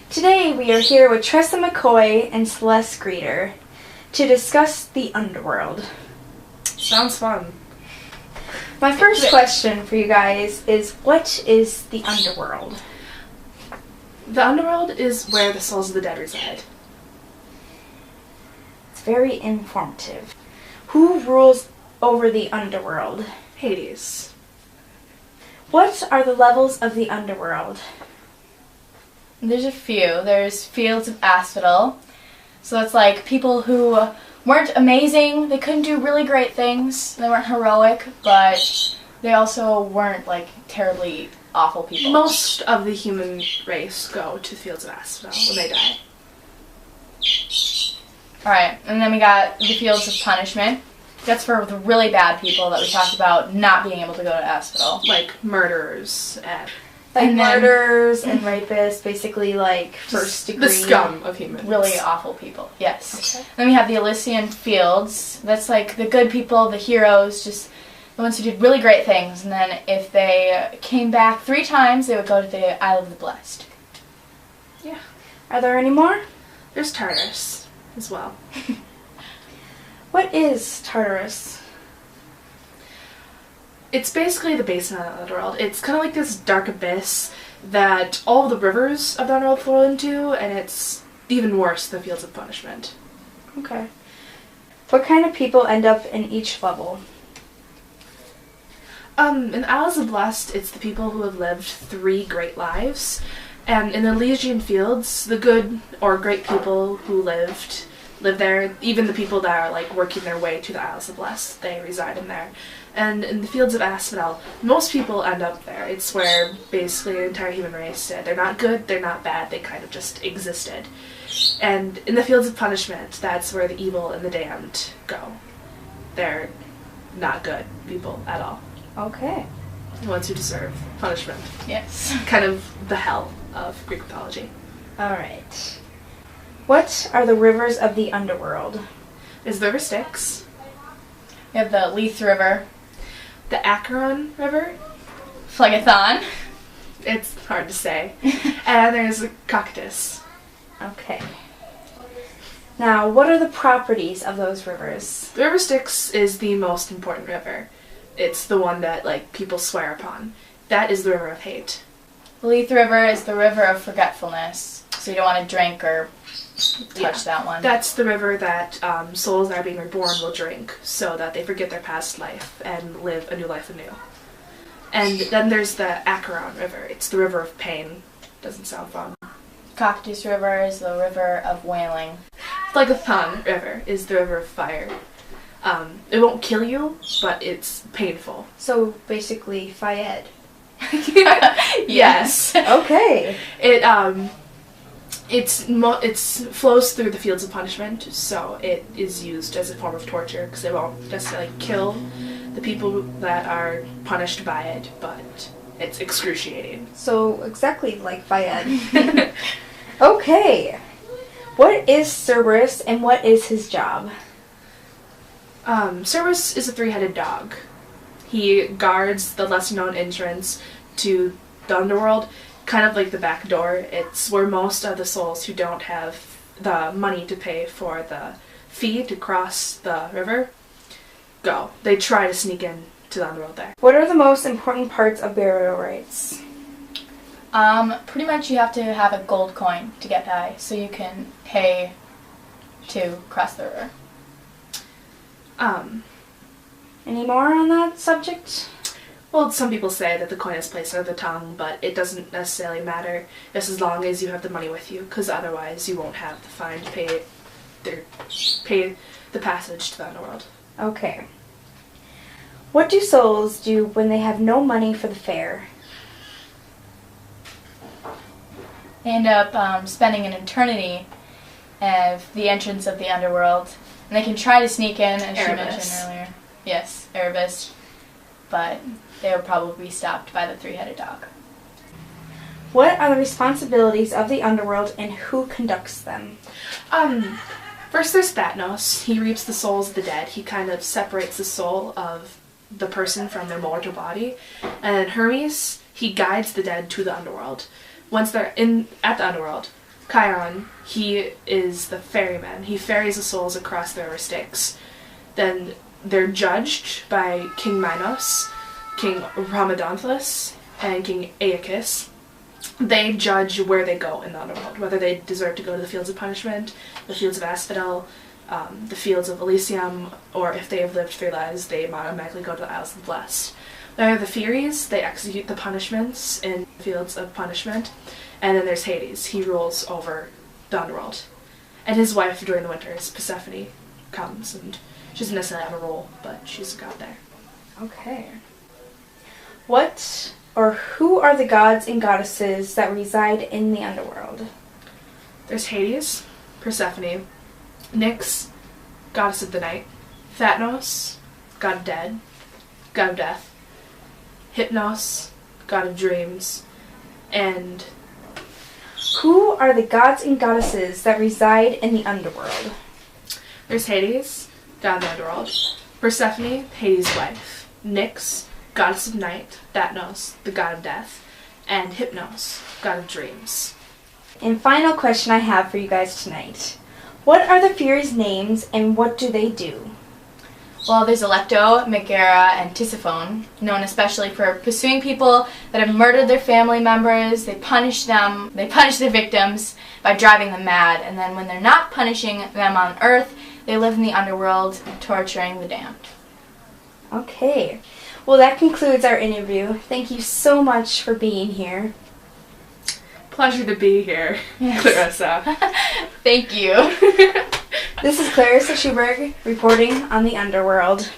Today we are here with Tressa McCoy and Celeste Greeter to discuss the underworld. Sounds fun. My first question for you guys is, what is the underworld? The underworld is where the souls of the dead reside. It's very informative. Who rules over the underworld? Hades. What are the levels of the underworld? There's a few. There's Fields of Asphodel. So it's like people who weren't amazing, they couldn't do really great things, they weren't heroic, but they also weren't like terribly awful people. Most of the human race go to the Fields of Asphodel when they die. Alright, and then we got the Fields of Punishment. That's for the really bad people that we talked about not being able to go to Asphodel. Like murderers and... Like murderers and rapists, basically like first degree. The scum of humans. Really awful people, yes. Okay. Then we have the Elysian Fields. That's like the good people, the heroes, just the ones who did really great things. And then if they came back 3 times, they would go to the Isle of the Blessed. Yeah. Are there any more? There's Tartarus as well. What is Tartarus? It's basically the basement of the underworld. It's kind of like this dark abyss that all the rivers of the underworld flow into, and it's even worse, the Fields of Punishment. Okay. What kind of people end up in each level? In the Isles of the Blessed, it's the people who have lived 3 great lives. And in the Elysian Fields, the good or great people who live there, even the people that are like working their way to the Isles of the Blessed, they reside in there. And in the Fields of Asphodel, most people end up there. It's where basically the entire human race did. They're not good, they're not bad, they kind of just existed. And in the Fields of Punishment, that's where the evil and the damned go. They're not good people at all. Okay. The ones who deserve punishment. Yes. Kind of the hell of Greek mythology. Alright. What are the rivers of the underworld? Is the river Styx, We have the Leith River, the Acheron River, Phlegethon. it's hard to say, and there's the Cocytus. Okay. Now, what are the properties of those rivers? The river Styx is the most important river. It's the one that like people swear upon. That is the river of hate. The Leith River is the river of forgetfulness, so you don't want to drink or touch that one. That's the river that souls that are being reborn will drink, so that they forget their past life and live a new life anew. And then there's the Acheron River. It's the river of pain. Doesn't sound fun. Cocytus River is the river of wailing. Phlegethon River is the river of fire. It won't kill you, but it's painful. So, basically, Fayed. Yes. Okay. It flows through the Fields of Punishment, so it is used as a form of torture because it won't necessarily kill the people that are punished by it, but it's excruciating. So, exactly like Fayed. Okay. What is Cerberus and what is his job? Cerberus is a 3-headed dog. He guards the lesser-known entrance to the underworld, kind of like the back door. It's where most of the souls who don't have the money to pay for the fee to cross the river go. They try to sneak in to the underworld there. What are the most important parts of burial rites? Pretty much you have to have a gold coin to get by, so you can pay to cross the river. Any more on that subject? Well, some people say that the coin is placed under the tongue, but it doesn't necessarily matter just as long as you have the money with you, because otherwise you won't have the fine to pay the passage to the underworld. Okay. What do souls do when they have no money for the fare? They end up spending an eternity at the entrance of the underworld, and they can try to sneak in, as she mentioned earlier. Yes, Erebus, but they will probably be stopped by the 3-headed dog. What are the responsibilities of the underworld and who conducts them? First there's Thapnos. He reaps the souls of the dead. He kind of separates the soul of the person from their mortal body. And Hermes, he guides the dead to the underworld. Once they're at the underworld, Chiron, he is the ferryman. He ferries the souls across the river Styx. Then they're judged by King Minos, King Rhadamanthus, and King Aeacus. They judge where they go in the underworld, whether they deserve to go to the Fields of Punishment, the Fields of Asphodel, the Fields of Elysium, or if they have lived 3 lives, they automatically go to the Isles of the Blessed. There are the Furies. They execute the punishments in Fields of Punishment. And then there's Hades. He rules over the underworld. And his wife during the winters, Persephone, comes, and she doesn't necessarily have a role, but she's a god there. Okay. What or who are the gods and goddesses that reside in the underworld? There's Hades, Persephone, Nyx, goddess of the night, Thanatos, god of death, Hypnos, god of dreams, and who are the gods and goddesses that reside in the underworld? There's Hades, god of the underworld, Persephone, Hades' wife, Nyx, goddess of night, Thanatos, the god of death, and Hypnos, god of dreams. And final question I have for you guys tonight. What are the Furies' names and what do they do? Well, there's Alecto, Megara, and Tisiphone, known especially for pursuing people that have murdered their family members. They punish their victims by driving them mad, and then when they're not punishing them on Earth, they live in the underworld, torturing the damned. Okay. Well, that concludes our interview. Thank you so much for being here. Pleasure to be here, Yes. Clarissa. Thank you. This is Clarissa Schuberg reporting on the Underworld.